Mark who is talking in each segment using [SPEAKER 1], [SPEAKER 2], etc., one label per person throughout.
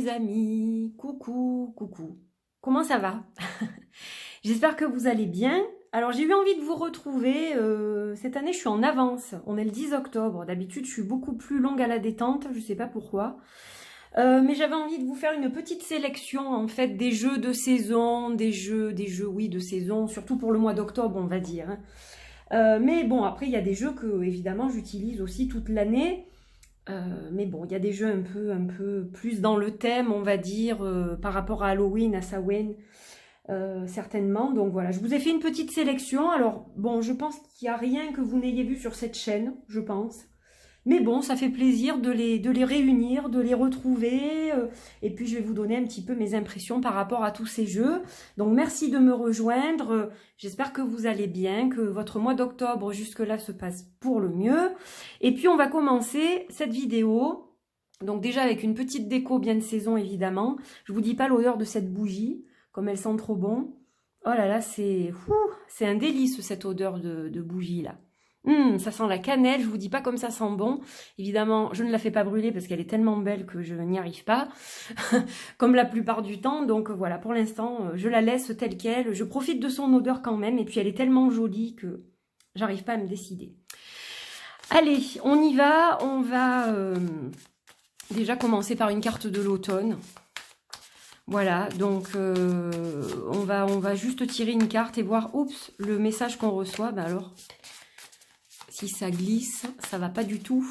[SPEAKER 1] les amis, coucou, coucou. Comment ça va? J'espère que vous allez bien. Alors j'ai eu envie de vous retrouver, cette année je suis en avance, on est le 10 octobre, d'habitude je suis beaucoup plus longue à la détente, je sais pas pourquoi. Mais j'avais envie de vous faire une petite sélection en fait des jeux de saison, des jeux oui de saison, surtout pour le mois d'octobre on va dire. Hein. Mais bon après il y a des jeux que évidemment j'utilise aussi toute l'année. Mais bon, il y a des jeux un peu plus dans le thème, on va dire, par rapport à Halloween, à Samhain, certainement. Donc voilà, je vous ai fait une petite sélection. Alors bon, je pense qu'il n'y a rien que vous n'ayez vu sur cette chaîne, je pense. Mais bon, ça fait plaisir de les réunir, de les retrouver. Et puis je vais vous donner un petit peu mes impressions par rapport à tous ces jeux. Donc merci de me rejoindre. J'espère que vous allez bien, que votre mois d'octobre jusque-là se passe pour le mieux. Et puis on va commencer cette vidéo. Donc déjà avec une petite déco bien de saison évidemment. Je vous dis pas l'odeur de cette bougie, comme elle sent trop bon. Oh là là, c'est un délice cette odeur de bougie là. Ça sent la cannelle, je vous dis pas comme ça sent bon. Évidemment, je ne la fais pas brûler parce qu'elle est tellement belle que je n'y arrive pas, comme la plupart du temps. Donc voilà, pour l'instant, je la laisse telle qu'elle. Je profite de son odeur quand même, et puis elle est tellement jolie que j'arrive pas à me décider. Allez, on y va. On va déjà commencer par une carte de l'automne. Voilà, donc on va juste tirer une carte et voir, oups, le message qu'on reçoit. Ben alors... Si ça glisse, ça va pas du tout.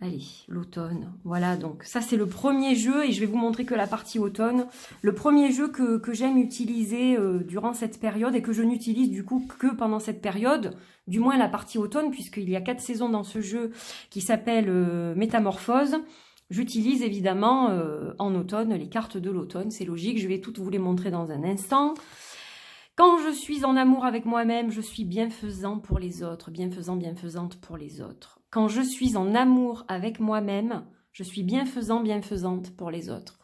[SPEAKER 1] Allez, l'automne. Voilà, donc ça c'est le premier jeu et je vais vous montrer que la partie automne. Le premier jeu que j'aime utiliser durant cette période et que je n'utilise du coup que pendant cette période, du moins la partie automne, puisqu'il y a 4 saisons dans ce jeu qui s'appelle Métamorphose. J'utilise évidemment en automne les cartes de l'automne, c'est logique, je vais toutes vous les montrer dans un instant. Quand je suis en amour avec moi-même, je suis bienfaisant pour les autres, bienfaisant, bienfaisante pour les autres. Quand je suis en amour avec moi-même, je suis bienfaisant, bienfaisante pour les autres.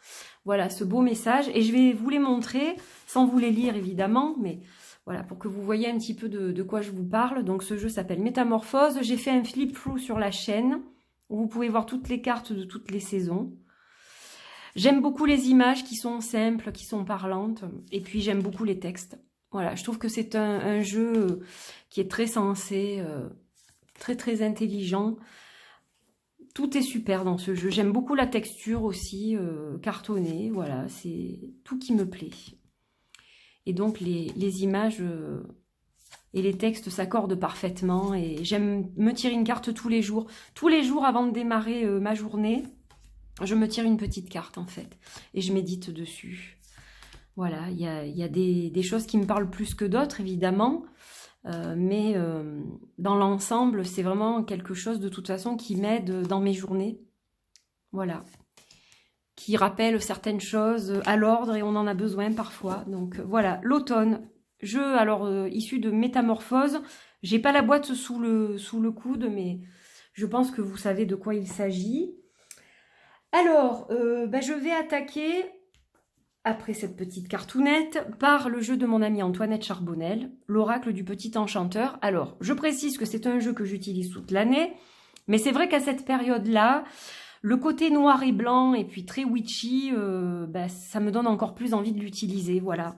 [SPEAKER 1] Voilà ce beau message et je vais vous les montrer, sans vous les lire évidemment, mais voilà, pour que vous voyez un petit peu de quoi je vous parle. Donc ce jeu s'appelle Métamorphose. J'ai fait un flip-through sur la chaîne, où vous pouvez voir toutes les cartes de toutes les saisons. J'aime beaucoup les images qui sont simples, qui sont parlantes, et puis j'aime beaucoup les textes. Voilà, je trouve que c'est un jeu qui est très sensé, très très intelligent. Tout est super dans ce jeu. J'aime beaucoup la texture aussi, cartonnée. Voilà, c'est tout qui me plaît. Et donc les images et les textes s'accordent parfaitement. Et j'aime me tirer une carte tous les jours. Tous les jours avant de démarrer ma journée, je me tire une petite carte en fait. Et je médite dessus. Voilà, il y a des choses qui me parlent plus que d'autres, évidemment, mais dans l'ensemble, c'est vraiment quelque chose de toute façon qui m'aide dans mes journées, voilà, qui rappelle certaines choses à l'ordre et on en a besoin parfois. Donc voilà, l'automne, jeu alors issu de Métamorphose. J'ai pas la boîte sous le coude, mais je pense que vous savez de quoi il s'agit. Alors, je vais attaquer... Après cette petite cartoonette, par le jeu de mon amie Antoinette Charbonnel, l'oracle du petit enchanteur. Alors, je précise que c'est un jeu que j'utilise toute l'année, mais c'est vrai qu'à cette période-là, le côté noir et blanc et puis très witchy, ça me donne encore plus envie de l'utiliser, voilà.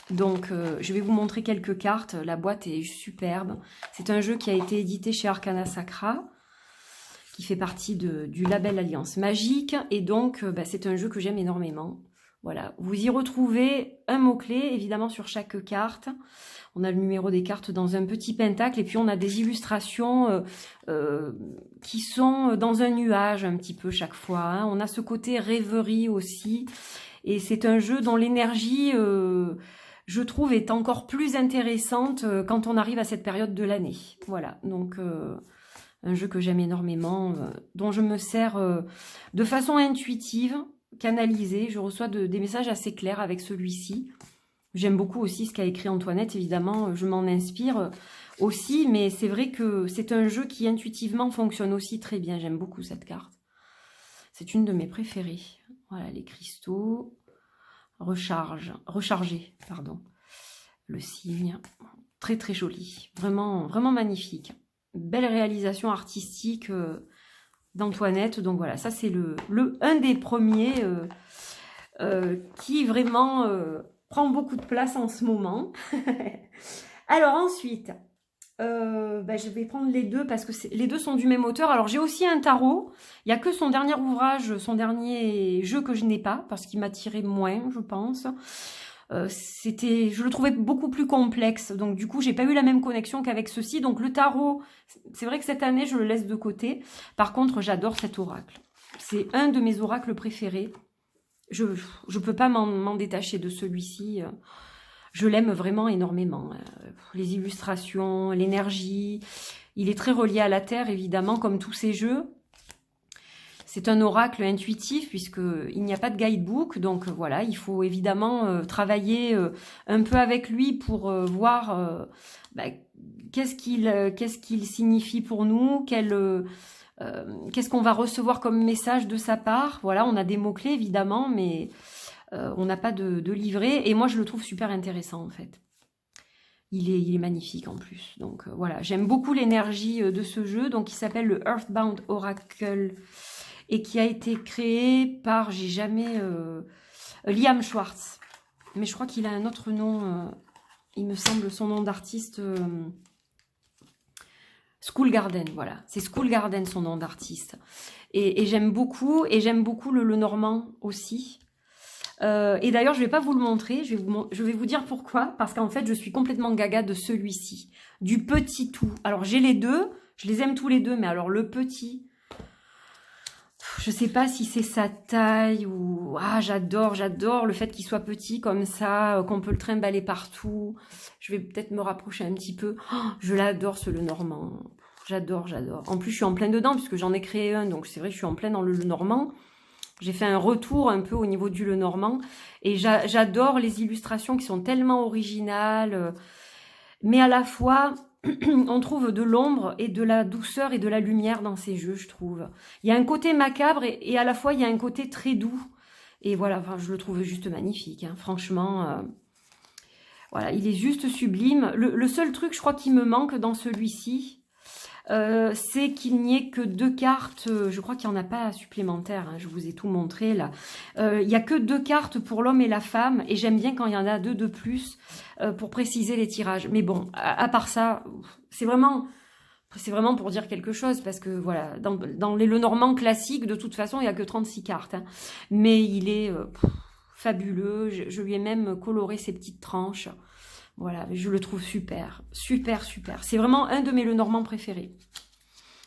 [SPEAKER 1] Donc, je vais vous montrer quelques cartes. La boîte est superbe. C'est un jeu qui a été édité chez Arcana Sacra, qui fait partie du label Alliance Magique, et donc c'est un jeu que j'aime énormément. Voilà, vous y retrouvez un mot-clé, évidemment, sur chaque carte. On a le numéro des cartes dans un petit pentacle, et puis on a des illustrations qui sont dans un nuage un petit peu chaque fois. Hein. On a ce côté rêverie aussi, et c'est un jeu dont l'énergie, je trouve, est encore plus intéressante quand on arrive à cette période de l'année. Voilà, donc... un jeu que j'aime énormément, dont je me sers de façon intuitive, canalisée. Je reçois des messages assez clairs avec celui-ci. J'aime beaucoup aussi ce qu'a écrit Antoinette, évidemment, je m'en inspire aussi, mais c'est vrai que c'est un jeu qui intuitivement fonctionne aussi très bien. J'aime beaucoup cette carte. C'est une de mes préférées. Voilà, les cristaux, rechargés, pardon. Le cygne, très très joli, vraiment, vraiment magnifique. Belle réalisation artistique, d'Antoinette. Donc voilà, ça c'est un des premiers qui vraiment prend beaucoup de place en ce moment. Alors ensuite, je vais prendre les deux parce que les deux sont du même auteur. Alors j'ai aussi un tarot. Il n'y a que son dernier ouvrage, son dernier jeu que je n'ai pas parce qu'il m'attirait moins, je pense. Je le trouvais beaucoup plus complexe, donc du coup j'ai pas eu la même connexion qu'avec ceci. Donc le tarot, c'est vrai que cette année je le laisse de côté. Par contre j'adore cet oracle, c'est un de mes oracles préférés. Je peux pas m'en détacher de celui-ci. Je l'aime vraiment énormément. Les illustrations, l'énergie, il est très relié à la terre évidemment comme tous ces jeux. C'est un oracle intuitif puisqu'il n'y a pas de guidebook, donc voilà, il faut évidemment travailler un peu avec lui pour voir qu'est-ce qu'il signifie pour nous, qu'est-ce qu'on va recevoir comme message de sa part. Voilà, on a des mots-clés évidemment, mais on n'a pas de livret, et moi je le trouve super intéressant en fait. Il est magnifique en plus, donc voilà, j'aime beaucoup l'énergie de ce jeu, donc il s'appelle le Earthbound Oracle, et qui a été créé par, Liam Schwartz. Mais je crois qu'il a un autre nom, il me semble son nom d'artiste, School Garden, voilà. C'est School Garden son nom d'artiste. Et j'aime beaucoup, le Normand aussi. Et d'ailleurs, je ne vais pas vous le montrer, je vais vous dire pourquoi. Parce qu'en fait, je suis complètement gaga de celui-ci, du petit tout. Alors, j'ai les deux, je les aime tous les deux, mais alors le petit... Je sais pas si c'est sa taille ou... Ah, j'adore le fait qu'il soit petit comme ça, qu'on peut le trimballer partout. Je vais peut-être me rapprocher un petit peu. Oh, je l'adore, ce Lenormand. J'adore. En plus, je suis en plein dedans puisque j'en ai créé un. Donc, c'est vrai que je suis en plein dans le Lenormand. J'ai fait un retour un peu au niveau du Lenormand. Et j'adore les illustrations qui sont tellement originales. Mais à la fois... on trouve de l'ombre et de la douceur et de la lumière dans ces jeux, je trouve. Il y a un côté macabre et à la fois, il y a un côté très doux. Et voilà, enfin, je le trouve juste magnifique, hein. Franchement, voilà, il est juste sublime. Le seul truc, je crois, qui me manque dans celui-ci, c'est qu'il n'y ait que 2 cartes. Je crois qu'il n'y en a pas supplémentaires, hein, je vous ai tout montré là. Il n'y a que 2 cartes pour l'homme et la femme, et j'aime bien quand il y en a 2 de plus pour préciser les tirages. Mais bon, à part ça, c'est vraiment pour dire quelque chose, parce que voilà, dans les Lenormand classiques, de toute façon, il n'y a que 36 cartes. Hein. Mais il est fabuleux, je lui ai même coloré ses petites tranches. Voilà, je le trouve super. C'est vraiment un de mes Lenormand préférés.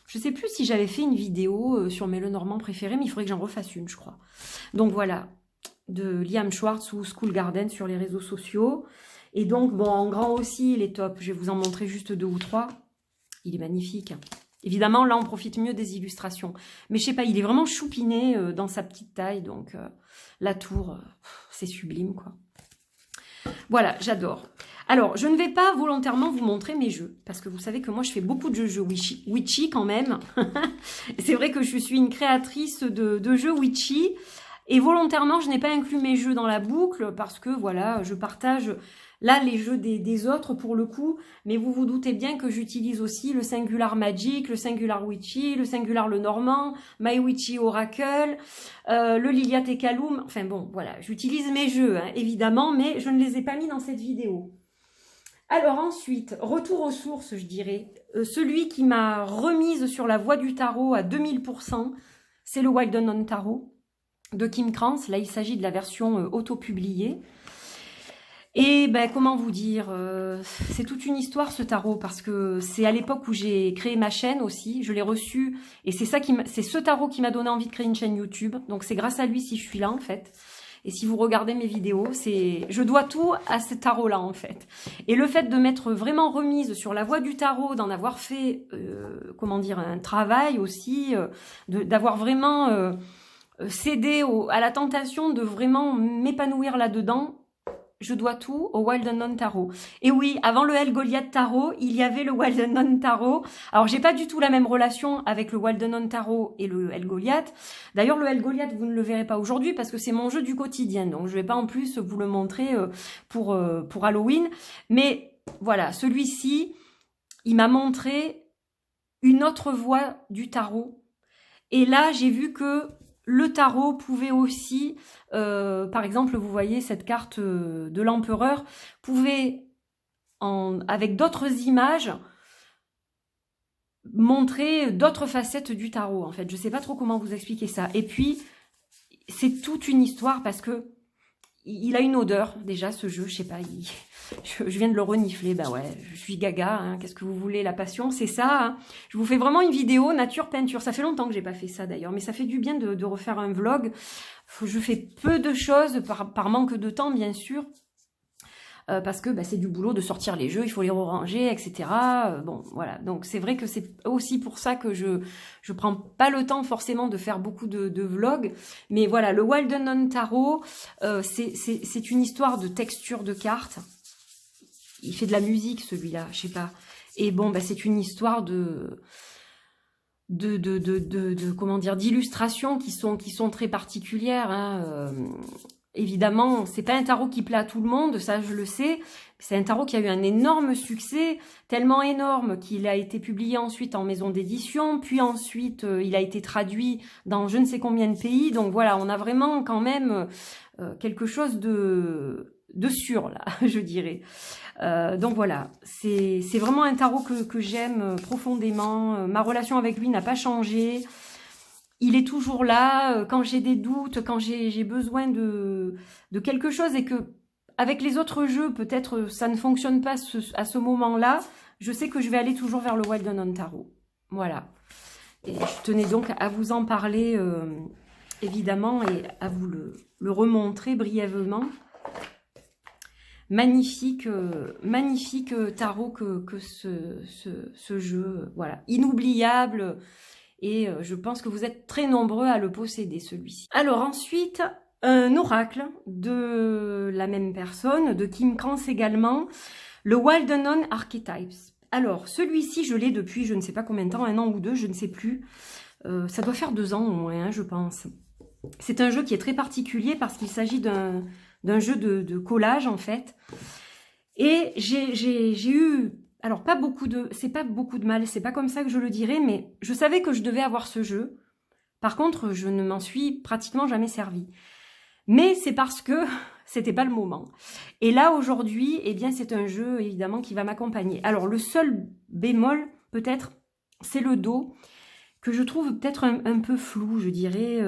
[SPEAKER 1] Je ne sais plus si j'avais fait une vidéo sur mes Lenormand préférés, mais il faudrait que j'en refasse une, je crois. Donc voilà, de Liam Schwartz ou School Garden sur les réseaux sociaux. Et donc, bon, en grand aussi, il est top. Je vais vous en montrer juste 2 ou 3. Il est magnifique. Évidemment, là, on profite mieux des illustrations. Mais je sais pas, il est vraiment choupiné dans sa petite taille. Donc, la tour, c'est sublime, quoi. Voilà, j'adore. Alors, je ne vais pas volontairement vous montrer mes jeux, parce que vous savez que moi, je fais beaucoup de jeux witchy quand même. C'est vrai que je suis une créatrice de jeux witchy, et volontairement, je n'ai pas inclus mes jeux dans la boucle, parce que, voilà, je partage là les jeux des autres pour le coup, mais vous vous doutez bien que j'utilise aussi le Singular Magic, le Singular Witchy, le Singular Lenormand, My Witchy Oracle, le Liliat et Kaloum, enfin bon, voilà, j'utilise mes jeux, hein, évidemment, mais je ne les ai pas mis dans cette vidéo. Alors ensuite, retour aux sources, je dirais. Celui qui m'a remise sur la voie du tarot à 2000%, c'est le Wild Unknown Tarot de Kim Krans. Là, il s'agit de la version auto-publiée. Et ben, comment vous dire, c'est toute une histoire ce tarot, parce que c'est à l'époque où j'ai créé ma chaîne aussi, je l'ai reçu, et c'est ce tarot qui m'a donné envie de créer une chaîne YouTube. Donc c'est grâce à lui si je suis là en fait. Et si vous regardez mes vidéos, je dois tout à ce tarot-là, en fait. Et le fait de m'être vraiment remise sur la voie du tarot, d'en avoir fait, comment dire, un travail aussi, d'avoir vraiment cédé à la tentation de vraiment m'épanouir là-dedans, je dois tout au Wild Unknown Tarot. Et oui, avant le El Goliath Tarot, il y avait le Wild Unknown Tarot. Alors, j'ai pas du tout la même relation avec le Wild Unknown Tarot et le El Goliath. D'ailleurs, le El Goliath, vous ne le verrez pas aujourd'hui parce que c'est mon jeu du quotidien. Donc, je vais pas en plus vous le montrer pour Halloween. Mais voilà, celui-ci, il m'a montré une autre voie du tarot. Et là, j'ai vu que le tarot pouvait aussi, par exemple, vous voyez cette carte de l'empereur, pouvait, avec d'autres images, montrer d'autres facettes du tarot, en fait. Je sais pas trop comment vous expliquer ça. Et puis, c'est toute une histoire parce que il a une odeur, déjà, ce jeu, je sais pas, je viens de le renifler, bah ouais, je suis gaga, hein, qu'est-ce que vous voulez, la passion, c'est ça, hein. Je vous fais vraiment une vidéo nature peinture, ça fait longtemps que j'ai pas fait ça d'ailleurs, mais ça fait du bien de refaire un vlog. Je fais peu de choses, par manque de temps bien sûr, parce que bah, c'est du boulot de sortir les jeux, il faut les ranger, etc. Bon, voilà. Donc c'est vrai que c'est aussi pour ça que je prends pas le temps forcément de faire beaucoup de vlogs. Mais voilà, le Wild Unknown Tarot, c'est une histoire de texture de cartes. Il fait de la musique celui-là, je sais pas. Et bon, bah, c'est une histoire comment dire, d'illustrations qui sont très particulières, hein. Évidemment, c'est pas un tarot qui plaît à tout le monde, ça je le sais. C'est un tarot qui a eu un énorme succès, tellement énorme qu'il a été publié ensuite en maison d'édition, puis ensuite il a été traduit dans je ne sais combien de pays. Donc voilà, on a vraiment quand même quelque chose de sûr là, je dirais. Donc voilà, c'est vraiment un tarot que j'aime profondément. Ma relation avec lui n'a pas changé. Il est toujours là quand j'ai des doutes, quand j'ai besoin de quelque chose et que avec les autres jeux, peut-être ça ne fonctionne pas à ce moment-là. Je sais que je vais aller toujours vers le Wild Unknown Tarot. Voilà. Et je tenais donc à vous en parler évidemment et à vous le remontrer brièvement. Magnifique, magnifique tarot que ce jeu. Voilà. Inoubliable. Et je pense que vous êtes très nombreux à le posséder, celui-ci. Alors ensuite, un oracle de la même personne, de Kim Krans également, le Wild Unknown Archetypes. Alors, celui-ci, je l'ai depuis je ne sais pas combien de temps, 1 an ou 2, je ne sais plus. Ça doit faire 2 ans au moins, hein, je pense. C'est un jeu qui est très particulier parce qu'il s'agit d'un jeu de collage, en fait. Et j'ai eu... Alors, c'est pas beaucoup de mal, c'est pas comme ça que je le dirais, mais je savais que je devais avoir ce jeu. Par contre, je ne m'en suis pratiquement jamais servi. Mais c'est parce que c'était pas le moment. Et là, aujourd'hui, eh bien, c'est un jeu, évidemment, qui va m'accompagner. Alors, le seul bémol, peut-être, c'est le dos, que je trouve peut-être un peu flou, je dirais.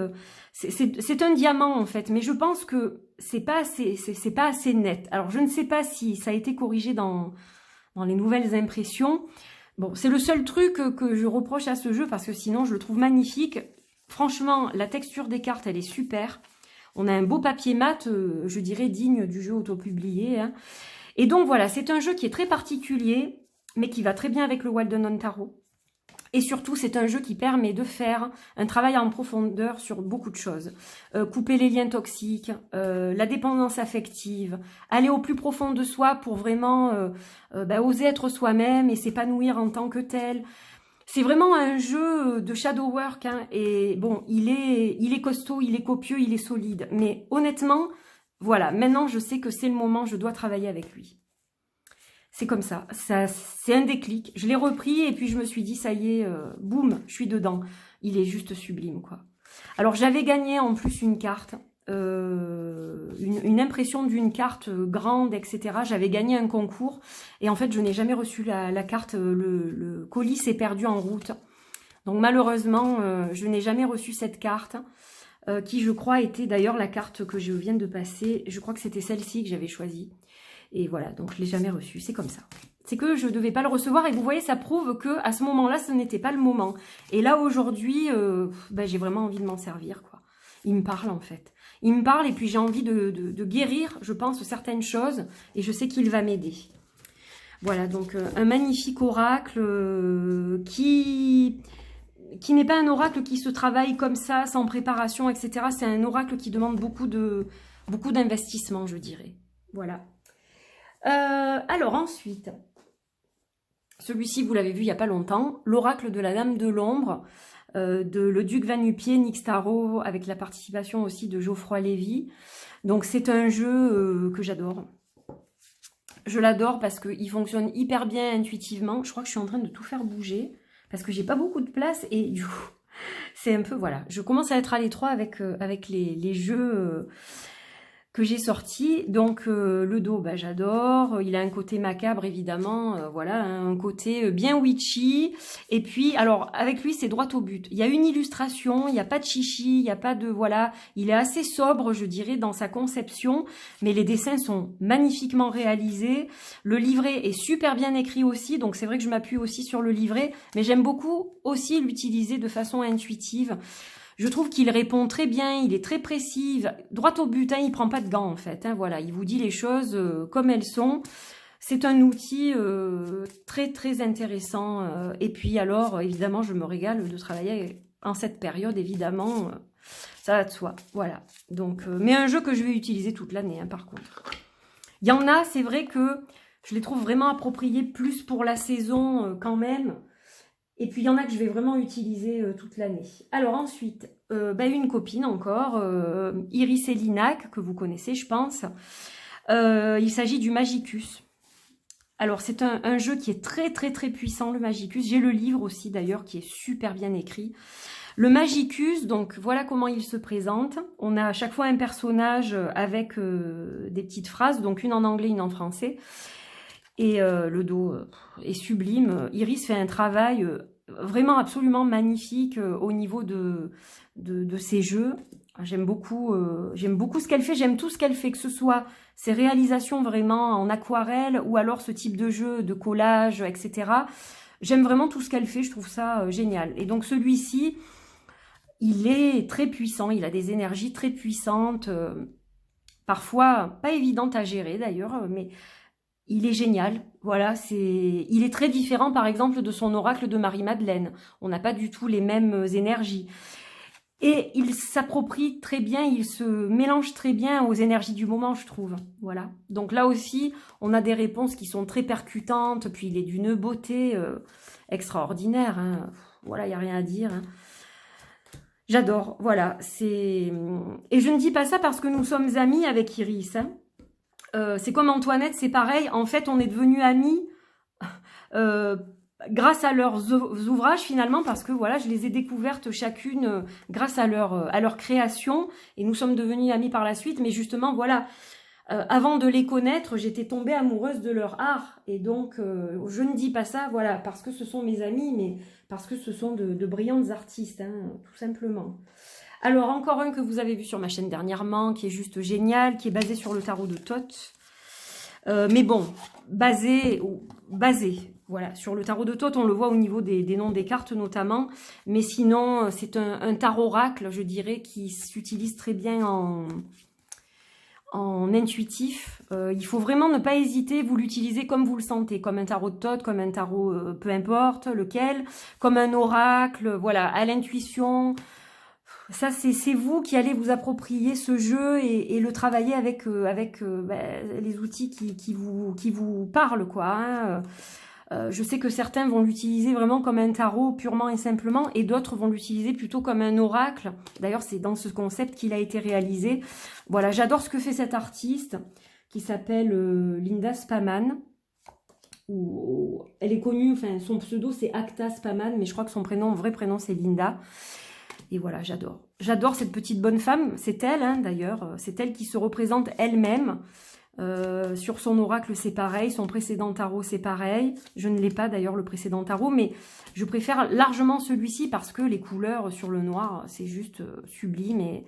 [SPEAKER 1] C'est un diamant, en fait, mais je pense que c'est pas assez net. Alors, je ne sais pas si ça a été corrigé dans les nouvelles impressions. Bon, c'est le seul truc que je reproche à ce jeu parce que sinon je le trouve magnifique. Franchement, la texture des cartes, elle est super. On a un beau papier mat, je dirais digne du jeu autopublié, hein. Et donc voilà, c'est un jeu qui est très particulier, mais qui va très bien avec le Wild Unknown Tarot. Et surtout, c'est un jeu qui permet de faire un travail en profondeur sur beaucoup de choses. Couper les liens toxiques, la dépendance affective, aller au plus profond de soi pour vraiment oser être soi-même et s'épanouir en tant que tel. C'est vraiment un jeu de shadow work, hein, et bon, il est costaud, il est copieux, il est solide. Mais honnêtement, voilà, maintenant je sais que c'est le moment, je dois travailler avec lui. C'est comme ça, c'est un déclic. Je l'ai repris et puis je me suis dit, ça y est, boum, je suis dedans. Il est juste sublime, quoi. Alors, j'avais gagné en plus une carte, une impression d'une carte grande, etc. J'avais gagné un concours et en fait, je n'ai jamais reçu la carte. Le colis s'est perdu en route. Donc, malheureusement, je n'ai jamais reçu cette carte. Qui, je crois, était d'ailleurs la carte que je viens de passer. Je crois que c'était celle-ci que j'avais choisie. Et voilà, donc je ne l'ai jamais reçu, c'est comme ça. C'est que je ne devais pas le recevoir et vous voyez, ça prouve que à ce moment-là, ce n'était pas le moment. Et là, aujourd'hui, j'ai vraiment envie de m'en servir, quoi. Il me parle, en fait. Il me parle et puis j'ai envie de guérir, je pense, certaines choses et je sais qu'il va m'aider. Voilà, donc un magnifique oracle qui n'est pas un oracle qui se travaille comme ça, sans préparation, etc. C'est un oracle qui demande beaucoup d'investissement, je dirais. Voilà. Alors ensuite, celui-ci vous l'avez vu il n'y a pas longtemps, l'oracle de la Dame de l'Ombre, de le Duc Vanupier, Nick Tarot, avec la participation aussi de Geoffroy Lévy. Donc c'est un jeu que j'adore. Je l'adore parce qu'il fonctionne hyper bien intuitivement. Je crois que je suis en train de tout faire bouger, parce que j'ai pas beaucoup de place et du coup, C'est un peu, voilà, je commence à être à l'étroit avec les jeux que j'ai sortis. Donc le dos, bah, j'adore. Il a un côté macabre, évidemment, voilà, un côté bien witchy. Et puis, alors, avec lui, c'est droit au but. Il y a une illustration, il n'y a pas de chichi, il n'y a pas de, voilà, il est assez sobre, je dirais, dans sa conception, mais les dessins sont magnifiquement réalisés. Le livret est super bien écrit aussi, donc c'est vrai que je m'appuie aussi sur le livret, mais j'aime beaucoup aussi l'utiliser de façon intuitive. Je trouve qu'il répond très bien, il est très précis, droit au but, hein, il prend pas de gants en fait, hein, voilà, il vous dit les choses comme elles sont. C'est un outil très très intéressant. Et puis alors, évidemment, je me régale de travailler en cette période, évidemment, ça va de soi, voilà. Donc, mais un jeu que je vais utiliser toute l'année, hein, par contre. Il y en a, c'est vrai que je les trouve vraiment appropriés plus pour la saison quand même. Et puis, il y en a que je vais vraiment utiliser toute l'année. Alors ensuite, une copine encore, Iris et Linac, que vous connaissez, je pense. Il s'agit du Magicus. Alors, c'est un jeu qui est très, très, très puissant, le Magicus. J'ai le livre aussi, d'ailleurs, qui est super bien écrit. Le Magicus, donc, voilà comment il se présente. On a à chaque fois un personnage avec des petites phrases, donc une en anglais, une en français. Et le dos est sublime. Iris fait un travail vraiment absolument magnifique au niveau de ses jeux. J'aime beaucoup ce qu'elle fait, j'aime tout ce qu'elle fait, que ce soit ses réalisations vraiment en aquarelle ou alors ce type de jeu de collage, etc. J'aime vraiment tout ce qu'elle fait, je trouve ça génial. Et donc celui-ci, il est très puissant, il a des énergies très puissantes, parfois pas évidentes à gérer d'ailleurs, mais il est génial, voilà, il est très différent par exemple de son oracle de Marie-Madeleine. On n'a pas du tout les mêmes énergies. Et il s'approprie très bien, il se mélange très bien aux énergies du moment, je trouve. Voilà. Donc là aussi, on a des réponses qui sont très percutantes, puis il est d'une beauté extraordinaire. Hein. Voilà, il n'y a rien à dire. Hein. J'adore, voilà. Et je ne dis pas ça parce que nous sommes amis avec Iris. Hein. C'est comme Antoinette, c'est pareil. En fait, on est devenus amis grâce à leurs ouvrages finalement, parce que voilà, je les ai découvertes chacune grâce à leur création, et nous sommes devenus amis par la suite. Mais justement, voilà, avant de les connaître, j'étais tombée amoureuse de leur art, et donc je ne dis pas ça, voilà, parce que ce sont mes amis, mais parce que ce sont de brillantes artistes, hein, tout simplement. Alors, encore un que vous avez vu sur ma chaîne dernièrement, qui est juste génial, qui est basé sur le tarot de Thoth. Mais bon, basé, voilà, sur le tarot de Thoth, on le voit au niveau des noms des cartes notamment. Mais sinon, c'est un tarot oracle, je dirais, qui s'utilise très bien en intuitif. Il faut vraiment ne pas hésiter, vous l'utilisez comme vous le sentez, comme un tarot de Thoth, comme un tarot, peu importe lequel, comme un oracle, voilà, à l'intuition. Ça, c'est vous qui allez vous approprier ce jeu et le travailler avec les outils qui vous parlent, quoi. Hein. Je sais que certains vont l'utiliser vraiment comme un tarot purement et simplement, et d'autres vont l'utiliser plutôt comme un oracle. D'ailleurs, c'est dans ce concept qu'il a été réalisé. Voilà, j'adore ce que fait cette artiste qui s'appelle Linda Spaman. Elle est connue, enfin son pseudo c'est Acta Spaman, mais je crois que son vrai prénom c'est Linda. Et voilà, j'adore. J'adore cette petite bonne femme. C'est elle, hein, d'ailleurs. C'est elle qui se représente elle-même. Sur son oracle, c'est pareil. Son précédent tarot, c'est pareil. Je ne l'ai pas, d'ailleurs, le précédent tarot. Mais je préfère largement celui-ci parce que les couleurs sur le noir, c'est juste sublime. Et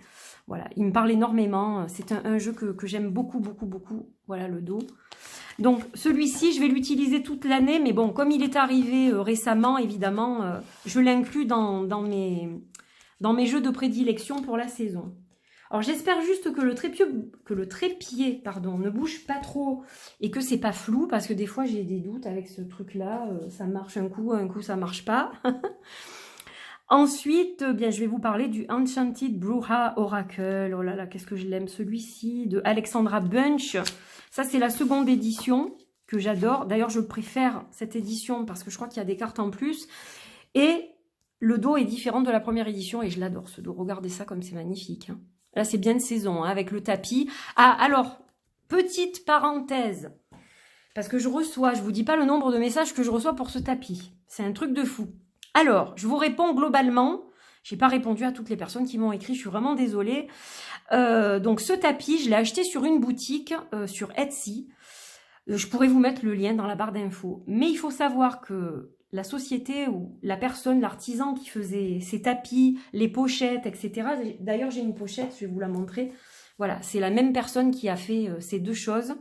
[SPEAKER 1] voilà, il me parle énormément. C'est un jeu que j'aime beaucoup, beaucoup, beaucoup. Voilà le dos. Donc, celui-ci, je vais l'utiliser toute l'année. Mais bon, comme il est arrivé récemment, évidemment, je l'inclus dans mes jeux de prédilection pour la saison. Alors j'espère juste que le trépied ne bouge pas trop et que c'est pas flou, parce que des fois j'ai des doutes avec ce truc là, ça marche un coup ça marche pas. Ensuite, bien je vais vous parler du Enchanted Bruja Oracle. Oh là là, qu'est-ce que je l'aime celui-ci, de Alexandra Bunch. Ça c'est la seconde édition que j'adore. D'ailleurs je préfère cette édition parce que je crois qu'il y a des cartes en plus. Et le dos est différent de la première édition et je l'adore ce dos. Regardez ça comme c'est magnifique. Hein. Là, c'est bien de saison hein, avec le tapis. Ah, alors, petite parenthèse. Parce que je vous dis pas le nombre de messages que je reçois pour ce tapis. C'est un truc de fou. Alors, je vous réponds globalement. J'ai pas répondu à toutes les personnes qui m'ont écrit, je suis vraiment désolée. Donc ce tapis, je l'ai acheté sur une boutique, sur Etsy. Je pourrais vous mettre le lien dans la barre d'infos. Mais il faut savoir que la société ou la personne, l'artisan qui faisait ces tapis, les pochettes, etc. D'ailleurs, j'ai une pochette, je vais vous la montrer. Voilà, c'est la même personne qui a fait ces deux choses.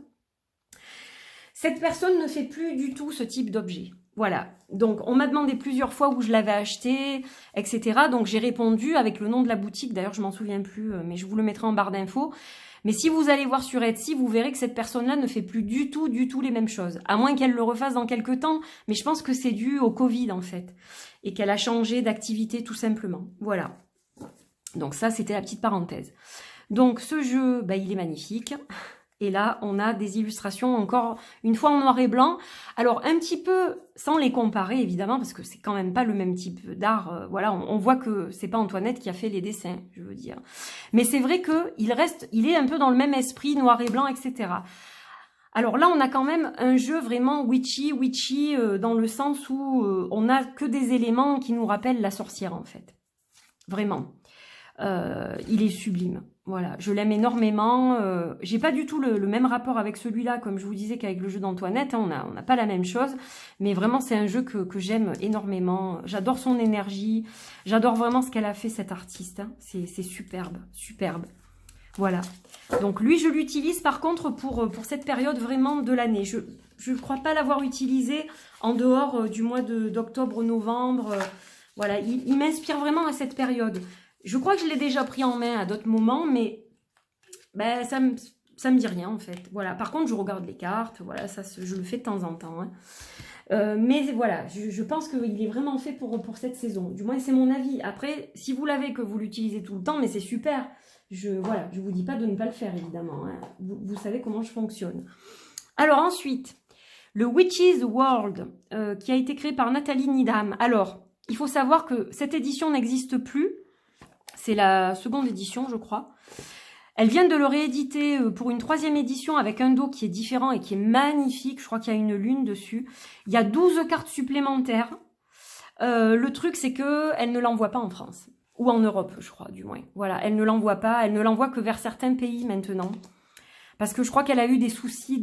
[SPEAKER 1] Cette personne ne fait plus du tout ce type d'objet. Voilà, donc on m'a demandé plusieurs fois où je l'avais acheté, etc. Donc j'ai répondu avec le nom de la boutique, d'ailleurs je m'en souviens plus, mais je vous le mettrai en barre d'infos. Mais si vous allez voir sur Etsy, vous verrez que cette personne-là ne fait plus du tout les mêmes choses. À moins qu'elle le refasse dans quelques temps, mais je pense que c'est dû au Covid en fait. Et qu'elle a changé d'activité tout simplement. Voilà. Donc ça, c'était la petite parenthèse. Donc ce jeu, bah, il est magnifique. Et là, on a des illustrations encore une fois en noir et blanc. Alors, un petit peu, sans les comparer, évidemment, parce que c'est quand même pas le même type d'art. Voilà, on voit que c'est pas Antoinette qui a fait les dessins, je veux dire. Mais c'est vrai qu'il est un peu dans le même esprit, noir et blanc, etc. Alors là, on a quand même un jeu vraiment witchy, dans le sens où on a que des éléments qui nous rappellent la sorcière, en fait. Vraiment. Il est sublime. Voilà, je l'aime énormément. J'ai pas du tout le même rapport avec celui-là, comme je vous disais, qu'avec le jeu d'Antoinette. Hein, on n'a pas la même chose. Mais vraiment, c'est un jeu que j'aime énormément. J'adore son énergie. J'adore vraiment ce qu'elle a fait, cette artiste. Hein. C'est superbe, superbe. Voilà. Donc lui, je l'utilise par contre pour cette période vraiment de l'année. Je ne crois pas l'avoir utilisé en dehors du mois d'octobre, novembre. Voilà, il m'inspire vraiment à cette période. Je crois que je l'ai déjà pris en main à d'autres moments, mais ben, ça me dit rien en fait. Voilà. Par contre, je regarde les cartes, voilà, je le fais de temps en temps. Hein. Mais voilà, je pense qu'il est vraiment fait pour cette saison. Du moins, c'est mon avis. Après, si vous l'avez, que vous l'utilisez tout le temps, mais c'est super. Voilà, je vous dis pas de ne pas le faire, évidemment. Hein. Vous savez comment je fonctionne. Alors ensuite, le Witch's World, qui a été créé par Nathalie Needham. Alors, il faut savoir que cette édition n'existe plus. C'est la seconde édition, je crois. Elle vient de le rééditer pour une 3e édition avec un dos qui est différent et qui est magnifique. Je crois qu'il y a une lune dessus. Il y a 12 cartes supplémentaires. Le truc, c'est qu'elle ne l'envoie pas en France. Ou en Europe, je crois, du moins. Voilà, elle ne l'envoie pas. Elle ne l'envoie que vers certains pays maintenant. Parce que je crois qu'elle a eu des soucis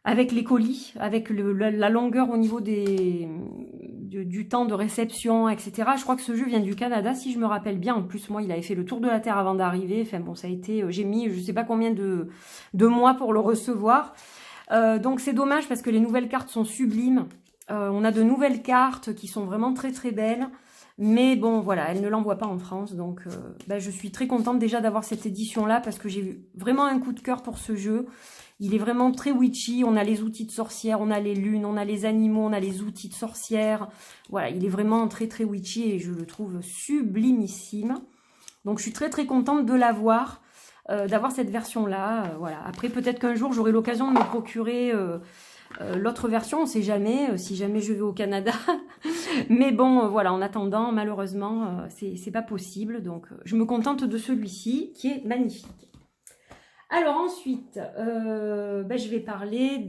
[SPEAKER 1] avec les colis, avec la longueur au niveau du temps de réception, etc. Je crois que ce jeu vient du Canada, si je me rappelle bien. En plus, moi, il avait fait le tour de la Terre avant d'arriver. Enfin bon, ça a été... J'ai mis je sais pas combien de mois pour le recevoir. Donc c'est dommage parce que les nouvelles cartes sont sublimes. On a de nouvelles cartes qui sont vraiment très très belles. Mais bon, voilà, elle ne l'envoie pas en France. Donc je suis très contente déjà d'avoir cette édition-là parce que j'ai eu vraiment un coup de cœur pour ce jeu. Il est vraiment très witchy, on a les outils de sorcière, on a les lunes, on a les animaux, on a les outils de sorcière. Voilà, il est vraiment très très witchy et je le trouve sublimissime. Donc je suis très très contente de l'avoir, d'avoir cette version-là. Voilà. Après peut-être qu'un jour j'aurai l'occasion de me procurer l'autre version, on ne sait jamais, si jamais je vais au Canada. Mais bon, voilà, en attendant, malheureusement, c'est pas possible. Donc je me contente de celui-ci qui est magnifique. Alors ensuite, je vais parler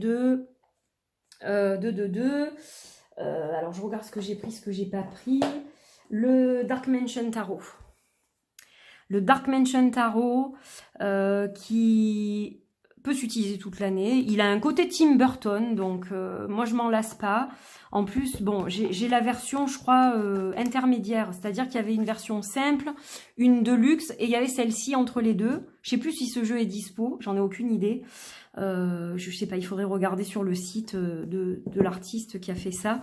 [SPEAKER 1] alors je regarde ce que j'ai pris, ce que j'ai pas pris. Le Dark Mansion Tarot. Le Dark Mansion Tarot qui peut s'utiliser toute l'année. Il a un côté Tim Burton, donc moi je m'en lasse pas. En plus, bon, j'ai la version, je crois, intermédiaire, c'est-à-dire qu'il y avait une version simple, une de luxe, et il y avait celle-ci entre les deux. Je sais plus si ce jeu est dispo, j'en ai aucune idée. Je sais pas, il faudrait regarder sur le site de l'artiste qui a fait ça.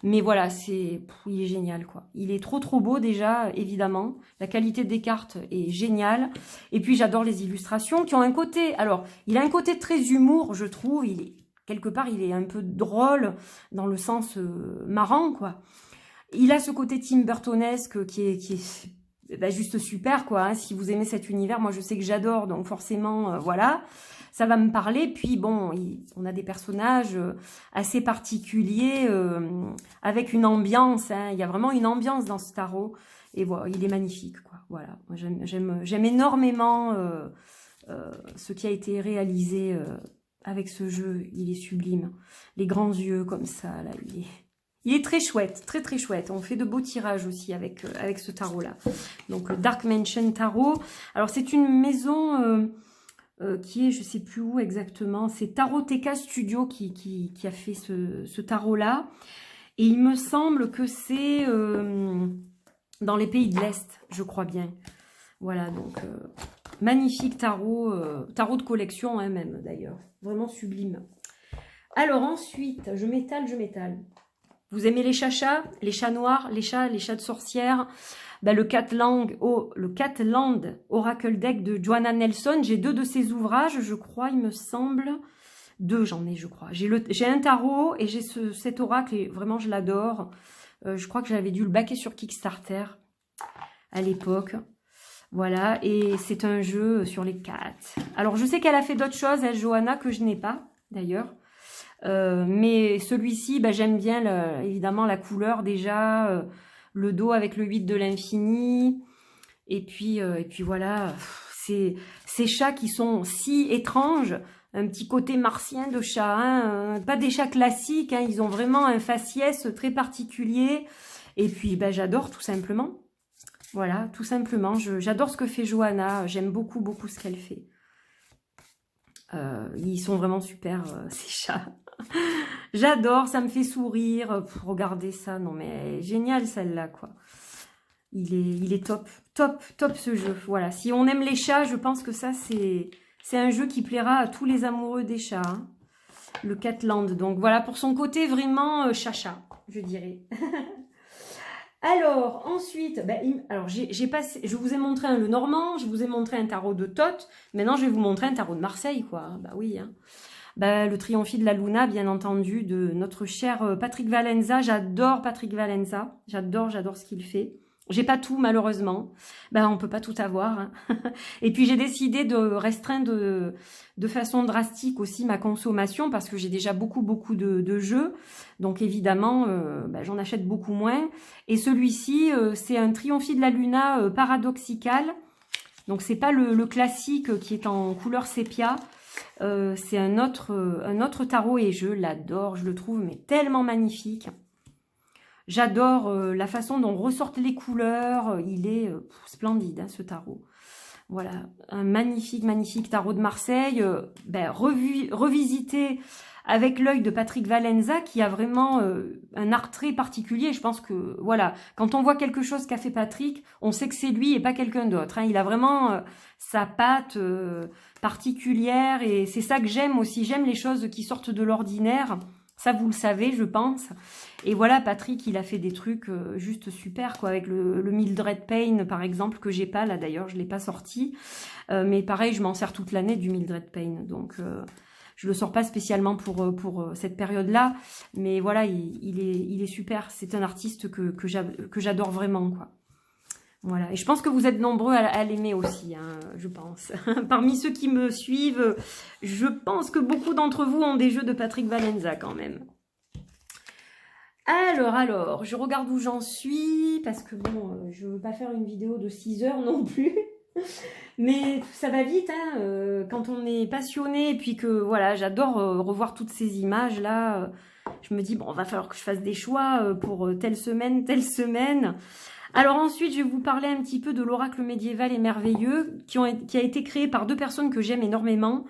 [SPEAKER 1] Mais voilà, il est génial, quoi. Il est trop trop beau déjà, évidemment. La qualité des cartes est géniale. Et puis j'adore les illustrations qui ont un côté... Alors, il a un côté très humour, je trouve. Quelque part, il est un peu drôle dans le sens marrant, quoi. Il a ce côté Tim Burtonesque qui est juste super, quoi. Hein. Si vous aimez cet univers, moi je sais que j'adore, donc forcément, voilà, ça va me parler. Puis bon, on a des personnages assez particuliers, avec une ambiance. Hein. Il y a vraiment une ambiance dans ce tarot. Et voilà, il est magnifique, quoi. Voilà, moi j'aime énormément ce qui a été réalisé avec ce jeu. Il est sublime. Les grands yeux comme ça, là, Il est très chouette, très très chouette. On fait de beaux tirages aussi avec, avec ce tarot-là. Donc le Dark Mansion Tarot. Alors c'est une maison qui est, je sais plus où exactement, c'est Taroteka Studio qui a fait ce tarot-là. Et il me semble que c'est dans les pays de l'Est, je crois bien. Voilà, donc magnifique tarot, tarot de collection hein, même d'ailleurs. Vraiment sublime. Alors ensuite, je m'étale. Vous aimez les chachas, les chats noirs, les chats de sorcière, ben, le Catland Oracle Deck de Joanna Nelson. J'ai 2 de ses ouvrages, je crois, il me semble. 2, j'en ai, je crois. J'ai un tarot et j'ai cet oracle et vraiment, je l'adore. Je crois que j'avais dû le baquer sur Kickstarter à l'époque. Voilà, et c'est un jeu sur les 4. Alors, je sais qu'elle a fait d'autres choses, elle, Joanna, que je n'ai pas, d'ailleurs. Mais celui-ci, bah, j'aime bien évidemment la couleur déjà, le dos avec le 8 de l'infini, et puis voilà, ces chats qui sont si étranges, un petit côté martien de chat, hein, pas des chats classiques, hein, ils ont vraiment un faciès très particulier, et puis bah, j'adore tout simplement, voilà, tout simplement, j'adore ce que fait Joanna, j'aime beaucoup ce qu'elle fait. Ils sont vraiment super, ces chats. J'adore, ça me fait sourire. Regardez ça, non mais génial celle-là, quoi. Il est top ce jeu. Voilà, si on aime les chats, je pense que ça, c'est un jeu qui plaira à tous les amoureux des chats. Hein. Le Catland. Donc voilà, pour son côté vraiment chacha, je dirais. Alors, ensuite, ben, alors je vous ai montré le Normand, je vous ai montré un tarot de Thoth, maintenant je vais vous montrer un tarot de Marseille, quoi. Bah oui, hein. Bah, le Triomphe de la Luna, bien entendu, de notre cher Patrick Valenza. J'adore Patrick Valenza, j'adore ce qu'il fait. J'ai pas tout, malheureusement. Ben, on peut pas tout avoir. Hein. Et puis, j'ai décidé de restreindre de façon drastique aussi ma consommation parce que j'ai déjà beaucoup de jeux. Donc, évidemment, ben, j'en achète beaucoup moins. Et celui-ci, c'est un Triomphe de la Luna paradoxical. Donc, c'est pas le classique qui est en couleur sépia. C'est un autre tarot et je l'adore. Je le trouve mais tellement magnifique. J'adore la façon dont ressortent les couleurs. Il est splendide, hein, ce tarot. Voilà, un magnifique tarot de Marseille. Ben, revisité avec l'œil de Patrick Valenza, qui a vraiment un art très particulier. Je pense que, voilà, quand on voit quelque chose qu'a fait Patrick, on sait que c'est lui et pas quelqu'un d'autre. Hein. Il a vraiment sa patte particulière et c'est ça que j'aime aussi. J'aime les choses qui sortent de l'ordinaire. Ça, vous le savez, je pense. Et voilà, Patrick, il a fait des trucs juste super, quoi, avec le Mildred Payne, par exemple, que j'ai pas, là, d'ailleurs, je l'ai pas sorti. Mais pareil, je m'en sers toute l'année du Mildred Payne, donc je le sors pas spécialement pour cette période-là. Mais voilà, il est super. C'est un artiste que j'adore vraiment, quoi. Voilà, et je pense que vous êtes nombreux à l'aimer aussi, hein, je pense. Parmi ceux qui me suivent, je pense que beaucoup d'entre vous ont des jeux de Patrick Valenza quand même. Alors, je regarde où j'en suis, parce que bon, je veux pas faire une vidéo de 6 heures non plus. Mais ça va vite, hein, quand on est passionné, et puis que, voilà, j'adore revoir toutes ces images-là. Je me dis, bon, va falloir que je fasse des choix pour telle semaine. Alors ensuite, je vais vous parler un petit peu de l'oracle médiéval et merveilleux qui a été créé par 2 personnes que j'aime énormément.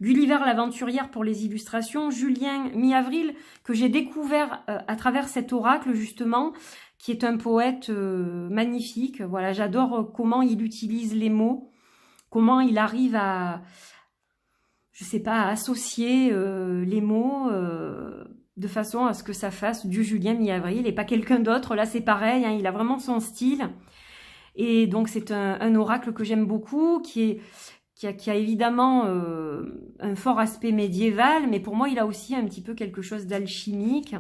[SPEAKER 1] Gulliver l'aventurière pour les illustrations, Julien Mi-Avril que j'ai découvert à travers cet oracle justement, qui est un poète magnifique. Voilà, j'adore comment il utilise les mots, comment il arrive à, je sais pas, à associer les mots de façon à ce que ça fasse du Julien Mi-Avril et pas quelqu'un d'autre. Là, c'est pareil, hein, il a vraiment son style. Et donc, c'est un oracle que j'aime beaucoup, qui a évidemment un fort aspect médiéval, mais pour moi, il a aussi un petit peu quelque chose d'alchimique.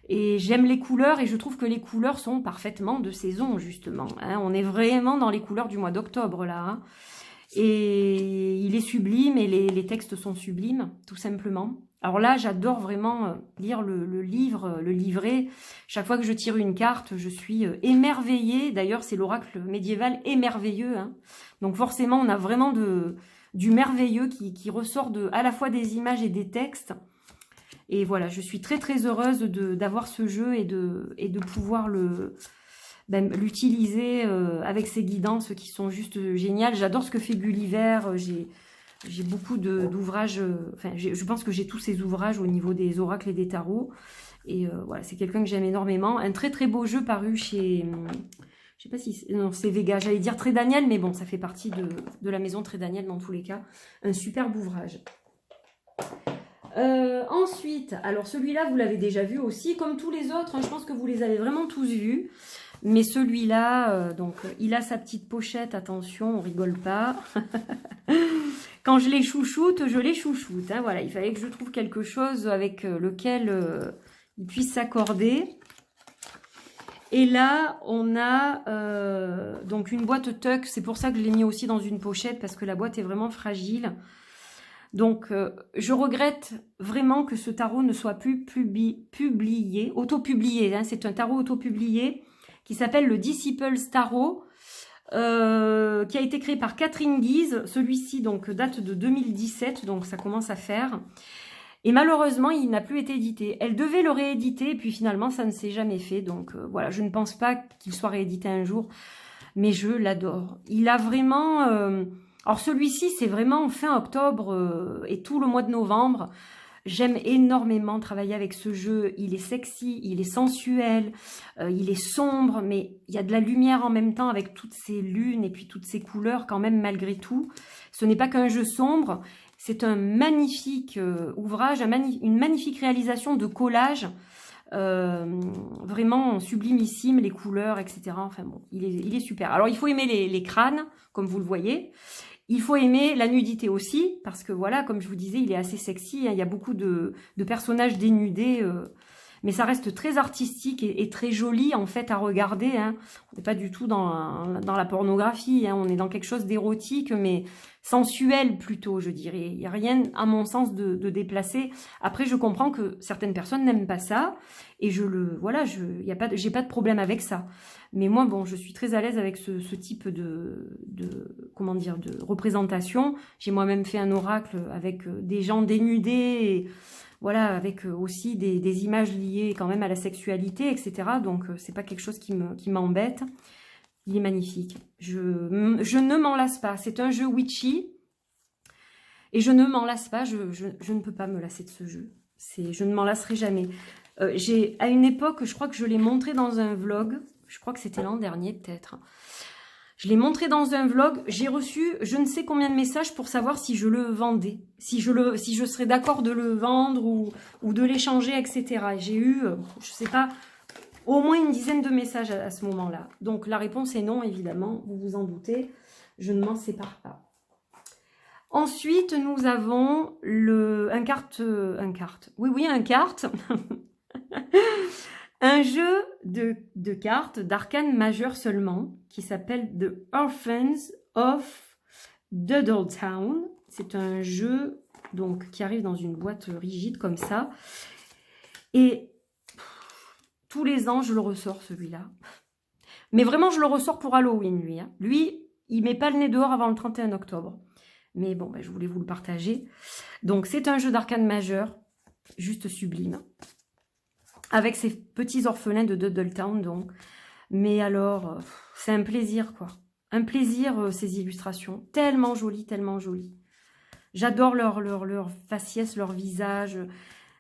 [SPEAKER 1] Et j'aime les couleurs, et je trouve que les couleurs sont parfaitement de saison, justement. Hein. On est vraiment dans les couleurs du mois d'octobre, là. Hein. Et il est sublime, et les textes sont sublimes, tout simplement. Alors là, j'adore vraiment lire le livret. Chaque fois que je tire une carte, je suis émerveillée. D'ailleurs, c'est l'oracle médiéval émerveilleux. Hein. Donc forcément, on a vraiment du merveilleux qui ressort à la fois des images et des textes. Et voilà, je suis très très heureuse d'avoir ce jeu et de pouvoir l'utiliser avec ces guidances qui sont juste géniales. J'adore ce que fait Gulliver, j'ai beaucoup d'ouvrages, enfin je pense que j'ai tous ces ouvrages au niveau des oracles et des tarots. Et voilà, c'est quelqu'un que j'aime énormément. Un très très beau jeu paru chez... Je sais pas si... Non, c'est Vega. J'allais dire Très Daniel, mais bon, ça fait partie de la maison Très Daniel dans tous les cas. Un superbe ouvrage. Ensuite, alors celui-là, vous l'avez déjà vu aussi, comme tous les autres, hein, je pense que vous les avez vraiment tous vus. Mais celui-là, donc, il a sa petite pochette, attention, on rigole pas. Quand je les chouchoute, je les chouchoute. Hein, voilà, il fallait que je trouve quelque chose avec lequel il puisse s'accorder. Et là, on a donc une boîte tuck. C'est pour ça que je l'ai mis aussi dans une pochette, parce que la boîte est vraiment fragile. Donc, je regrette vraiment que ce tarot ne soit plus publié, auto-publié. Hein, c'est un tarot auto-publié qui s'appelle le Disciples Tarot, qui a été créé par Catherine Guise. Celui-ci donc date de 2017, donc ça commence à faire. Et malheureusement, il n'a plus été édité. Elle devait le rééditer, et puis finalement, ça ne s'est jamais fait. Donc voilà, je ne pense pas qu'il soit réédité un jour, mais je l'adore. Il a vraiment... Alors celui-ci, c'est vraiment fin octobre et tout le mois de novembre. J'aime énormément travailler avec ce jeu. Il est sexy, il est sensuel, il est sombre, mais il y a de la lumière en même temps avec toutes ces lunes et puis toutes ces couleurs quand même malgré tout. Ce n'est pas qu'un jeu sombre, c'est un magnifique ouvrage, une magnifique réalisation de collage. Vraiment sublimissime, les couleurs, etc. Enfin bon, il est super. Alors il faut aimer les crânes, comme vous le voyez. Il faut aimer la nudité aussi, parce que voilà, comme je vous disais, il est assez sexy. Hein, il y a beaucoup de personnages dénudés, mais ça reste très artistique et très joli en fait à regarder. Hein. On n'est pas du tout dans la pornographie, hein, on est dans quelque chose d'érotique, mais sensuel plutôt, je dirais. Il n'y a rien, à mon sens, de déplacé. Après, je comprends que certaines personnes n'aiment pas ça, et j'ai pas de problème avec ça. Mais moi, bon, je suis très à l'aise avec ce type comment dire, de représentation. J'ai moi-même fait un oracle avec des gens dénudés, et voilà, avec aussi des images liées quand même à la sexualité, etc. Donc, c'est pas quelque chose qui m'embête. Il est magnifique. Je ne m'en lasse pas. C'est un jeu witchy. Et je ne m'en lasse pas. Je ne peux pas me lasser de ce jeu. Je ne m'en lasserai jamais. À une époque, je crois que je l'ai montré dans un vlog. Je crois que c'était l'an dernier, peut-être. Je l'ai montré dans un vlog. J'ai reçu je ne sais combien de messages pour savoir si je le vendais. Si je serais d'accord de le vendre ou de l'échanger, etc. Et j'ai eu, je sais pas... au moins une dizaine de messages à ce moment-là. Donc, la réponse est non, évidemment. Vous vous en doutez. Je ne m'en sépare pas. Ensuite, nous avons un carte. Oui, un carte. Un jeu de cartes, d'arcane majeur seulement, qui s'appelle The Orphans of Doodletown. C'est un jeu donc qui arrive dans une boîte rigide comme ça. Et... tous les ans, je le ressors, celui-là. Mais vraiment, je le ressors pour Halloween, lui. Hein. Lui, il met pas le nez dehors avant le 31 octobre. Mais bon, je voulais vous le partager. Donc, c'est un jeu d'arcane majeur, juste sublime. Avec ces petits orphelins de Doodletown, donc. Mais alors, c'est un plaisir, quoi. Un plaisir, ces illustrations. Tellement jolies, tellement jolies. J'adore leur faciès, leur visage.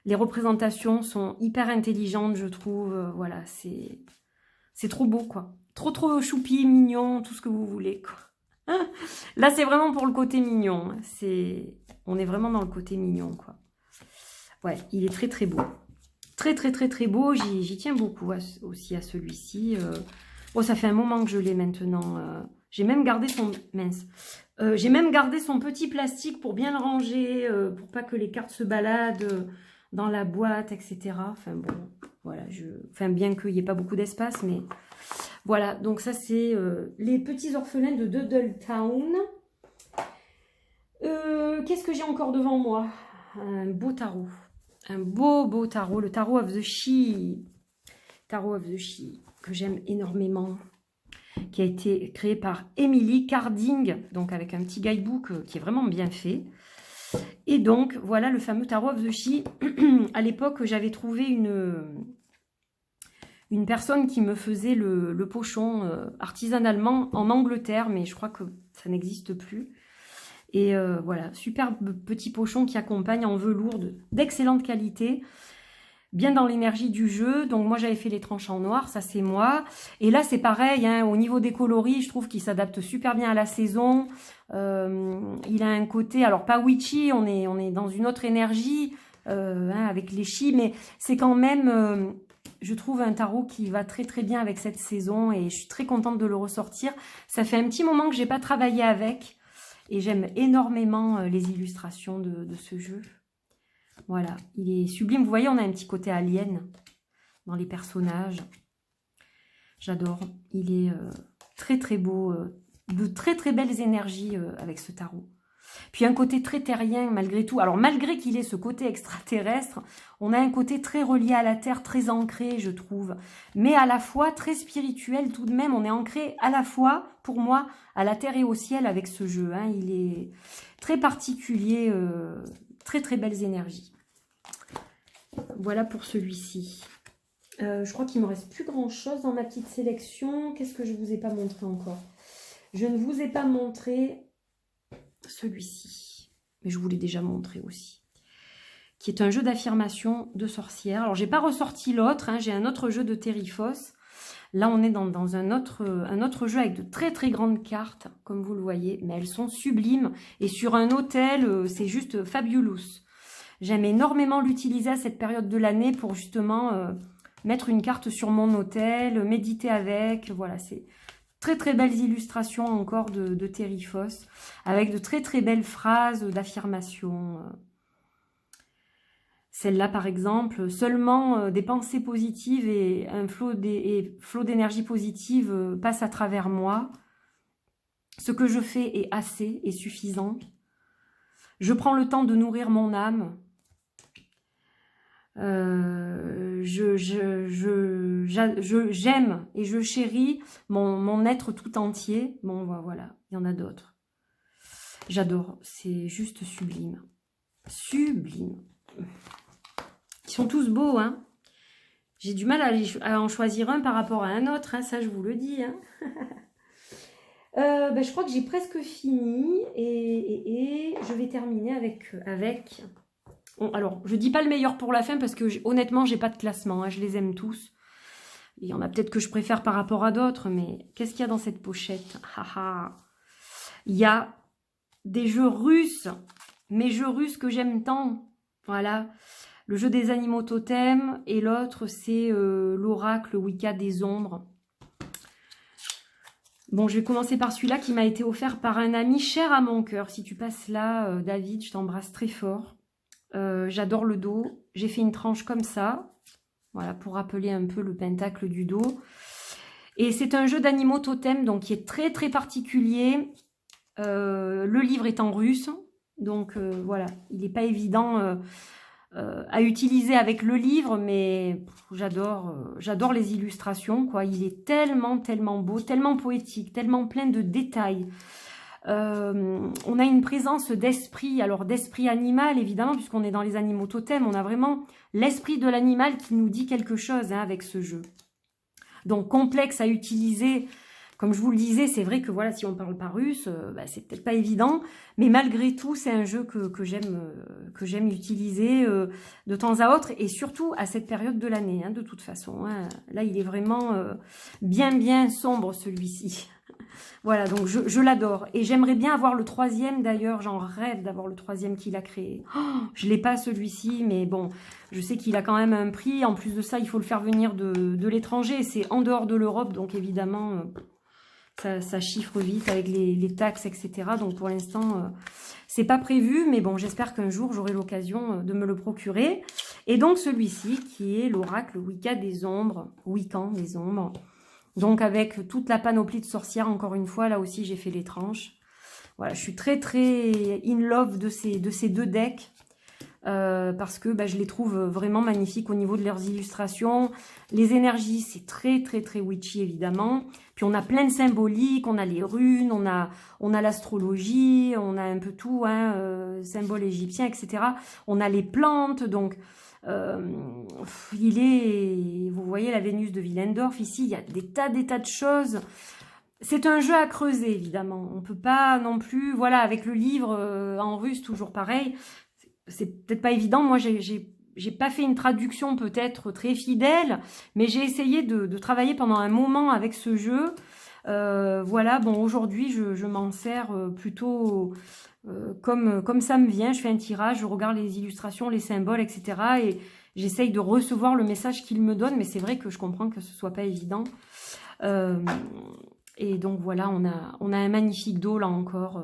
[SPEAKER 1] Les représentations sont hyper intelligentes, je trouve. Voilà, c'est trop beau, quoi. Trop choupi, mignon, tout ce que vous voulez, quoi. Là, c'est vraiment pour le côté mignon. On est vraiment dans le côté mignon, quoi. Ouais, il est très beau. Très beau. J'y tiens beaucoup aussi à celui-ci. Oh, ça fait un moment que je l'ai maintenant. J'ai même gardé son... mince. J'ai même gardé son petit plastique pour bien le ranger, pour pas que les cartes se baladent dans la boîte, etc. Enfin bon, voilà, bien qu'il n'y ait pas beaucoup d'espace, mais voilà. Donc ça, c'est les petits orphelins de Doodletown. Qu'est-ce que j'ai encore devant moi? Un beau tarot. Un beau tarot, le Tarot of the She. Tarot of the She, que j'aime énormément, qui a été créé par Emily Carding, donc avec un petit guidebook qui est vraiment bien fait. Et donc, voilà le fameux Tarot of the She. À l'époque, j'avais trouvé une personne qui me faisait le pochon artisanalement en Angleterre, mais je crois que ça n'existe plus. Et voilà, superbe petit pochon qui accompagne en velours d'excellente qualité, bien dans l'énergie du jeu. Donc moi j'avais fait les tranches en noir, ça c'est moi. Et là c'est pareil, hein, au niveau des coloris, je trouve qu'il s'adapte super bien à la saison. Il a un côté, alors pas witchy, on est dans une autre énergie hein, avec les chi, mais c'est quand même... je trouve un tarot qui va très très bien avec cette saison et je suis très contente de le ressortir. Ça fait un petit moment que j'ai pas travaillé avec et j'aime énormément les illustrations de ce jeu. Voilà, il est sublime. Vous voyez, on a un petit côté alien dans les personnages. J'adore. Il est très très beau, de très très belles énergies avec ce tarot. Puis un côté très terrien malgré tout. Alors malgré qu'il ait ce côté extraterrestre, on a un côté très relié à la terre, très ancré je trouve. Mais à la fois très spirituel tout de même. On est ancré à la fois, pour moi, à la terre et au ciel avec ce jeu. Hein. Il est très particulier, très très belles énergies. Voilà pour celui-ci. Je crois qu'il ne me reste plus grand chose dans ma petite sélection. Qu'est-ce que je ne vous ai pas montré encore? Je ne vous ai pas montré celui-ci, mais je vous l'ai déjà montré aussi, qui est un jeu d'affirmation de sorcière. Alors j'ai pas ressorti l'autre, hein, j'ai un autre jeu de Terrifos. Là on est dans un autre jeu avec de très très grandes cartes, comme vous le voyez, mais elles sont sublimes, et sur un autel, c'est juste fabulous. J'aime énormément l'utiliser à cette période de l'année pour justement mettre une carte sur mon autel, méditer avec, voilà, c'est... Très très belles illustrations encore de Terrifos, avec de très très belles phrases d'affirmation. Celle-là par exemple, seulement des pensées positives et un flot d'énergie positive passent à travers moi. Ce que je fais est assez et suffisant. Je prends le temps de nourrir mon âme. J'aime et je chéris mon être tout entier. Bon, voilà, il y en a d'autres. J'adore, c'est juste sublime. Sublime. Ils sont tous beaux, hein. J'ai du mal à en choisir un par rapport à un autre, hein, ça je vous le dis. Hein. Je crois que j'ai presque fini et je vais terminer avec Bon, alors, je dis pas le meilleur pour la fin parce que honnêtement, j'ai pas de classement. Hein, je les aime tous. Il y en a peut-être que je préfère par rapport à d'autres, mais qu'est-ce qu'il y a dans cette pochette? Il y a des jeux russes, mes jeux russes que j'aime tant. Voilà, le jeu des animaux totems et l'autre, c'est l'oracle Wicca des ombres. Bon, je vais commencer par celui-là qui m'a été offert par un ami cher à mon cœur. Si tu passes là, David, je t'embrasse très fort. J'adore le dos, j'ai fait une tranche comme ça, voilà, pour rappeler un peu le pentacle du dos. Et c'est un jeu d'animaux totems, donc qui est très très particulier. Le livre est en russe, donc voilà, il n'est pas évident à utiliser avec le livre, mais j'adore les illustrations, quoi. Il est tellement beau, tellement poétique, tellement plein de détails. On a une présence d'esprit, alors d'esprit animal évidemment, puisqu'on est dans les animaux totems, on a vraiment l'esprit de l'animal qui nous dit quelque chose hein, avec ce jeu. Donc complexe à utiliser, comme je vous le disais, c'est vrai que voilà, si on parle pas russe, c'est peut-être pas évident, mais malgré tout, c'est un jeu que j'aime utiliser de temps à autre, et surtout à cette période de l'année, hein, de toute façon. Hein. Là, il est vraiment bien sombre celui-ci. Voilà, donc je l'adore. Et j'aimerais bien avoir le troisième d'ailleurs. J'en rêve d'avoir le troisième qu'il a créé. Oh, je ne l'ai pas celui-ci, mais bon, je sais qu'il a quand même un prix. En plus de ça, il faut le faire venir de l'étranger. C'est en dehors de l'Europe, donc évidemment, ça chiffre vite avec les taxes, etc. Donc pour l'instant, c'est pas prévu. Mais bon, j'espère qu'un jour, j'aurai l'occasion de me le procurer. Et donc celui-ci, qui est l'oracle Wicca des ombres. Wiccan des ombres. Donc avec toute la panoplie de sorcières, encore une fois, là aussi j'ai fait les tranches. Voilà, je suis très in love de ces deux decks. parce que je les trouve vraiment magnifiques au niveau de leurs illustrations. Les énergies, c'est très très très witchy évidemment. Puis on a plein de symboliques, on a les runes, on a l'astrologie, on a un peu tout, hein, symboles égyptiens, etc. On a les plantes, donc vous voyez la Vénus de Willendorf ici, il y a des tas de choses. C'est un jeu à creuser évidemment. On peut pas non plus, voilà, avec le livre en russe toujours pareil. C'est peut-être pas évident. Moi, j'ai pas fait une traduction peut-être très fidèle, mais j'ai essayé de travailler pendant un moment avec ce jeu. Voilà, bon, aujourd'hui, je m'en sers plutôt comme ça me vient. Je fais un tirage, je regarde les illustrations, les symboles, etc. Et j'essaye de recevoir le message qu'il me donne, mais c'est vrai que je comprends que ce soit pas évident. Et donc voilà, on a un magnifique dos là encore.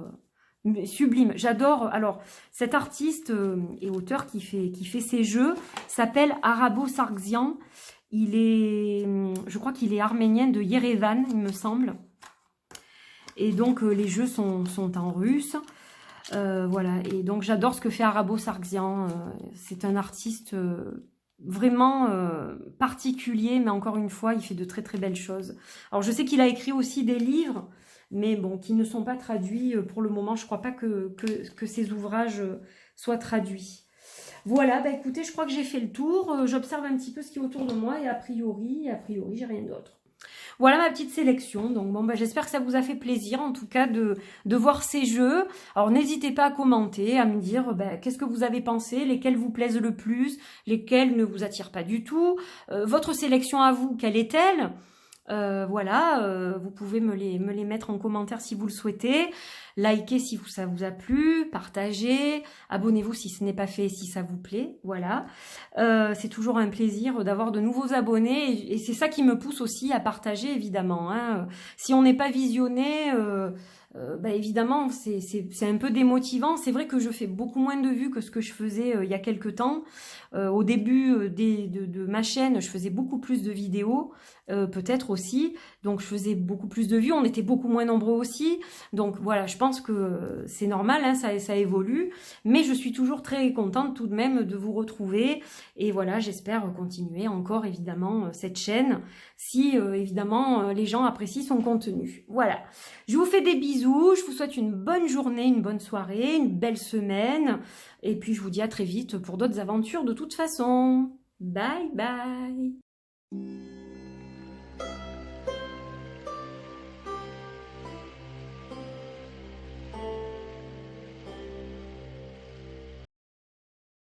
[SPEAKER 1] Sublime, j'adore. Alors cet artiste et auteur qui fait ces jeux s'appelle Arabo Sargsyan. Je crois qu'il est arménien de Yerevan, il me semble. Et donc les jeux sont en russe. Voilà, et donc j'adore ce que fait Arabo Sargsyan. C'est un artiste vraiment particulier, mais encore une fois, il fait de très très belles choses. Alors je sais qu'il a écrit aussi des livres, mais bon, qui ne sont pas traduits pour le moment. Je ne crois pas que ces ouvrages soient traduits. Voilà, écoutez, je crois que j'ai fait le tour. J'observe un petit peu ce qui est autour de moi et a priori, j'ai rien d'autre. Voilà ma petite sélection. Donc bon, j'espère que ça vous a fait plaisir en tout cas de voir ces jeux. Alors n'hésitez pas à commenter, à me dire qu'est-ce que vous avez pensé, lesquels vous plaisent le plus, lesquels ne vous attirent pas du tout. Votre sélection à vous, quelle est-elle ? Voilà, vous pouvez me les mettre en commentaire si vous le souhaitez. Likez si ça vous a plu, partagez, abonnez-vous si ce n'est pas fait, si ça vous plaît, voilà. C'est toujours un plaisir d'avoir de nouveaux abonnés et c'est ça qui me pousse aussi à partager évidemment, hein. Si on n'est pas visionné, évidemment c'est un peu démotivant. C'est vrai que je fais beaucoup moins de vues que ce que je faisais il y a quelques temps. Au début de ma chaîne, je faisais beaucoup plus de vidéos, peut-être aussi, donc je faisais beaucoup plus de vues, on était beaucoup moins nombreux aussi, donc voilà, je pense que c'est normal, hein, ça évolue, mais je suis toujours très contente tout de même de vous retrouver, et voilà, j'espère continuer encore évidemment cette chaîne, si évidemment les gens apprécient son contenu. Voilà, je vous fais des bisous, je vous souhaite une bonne journée, une bonne soirée, une belle semaine, et puis je vous dis à très vite pour d'autres aventures de toute façon. Bye bye.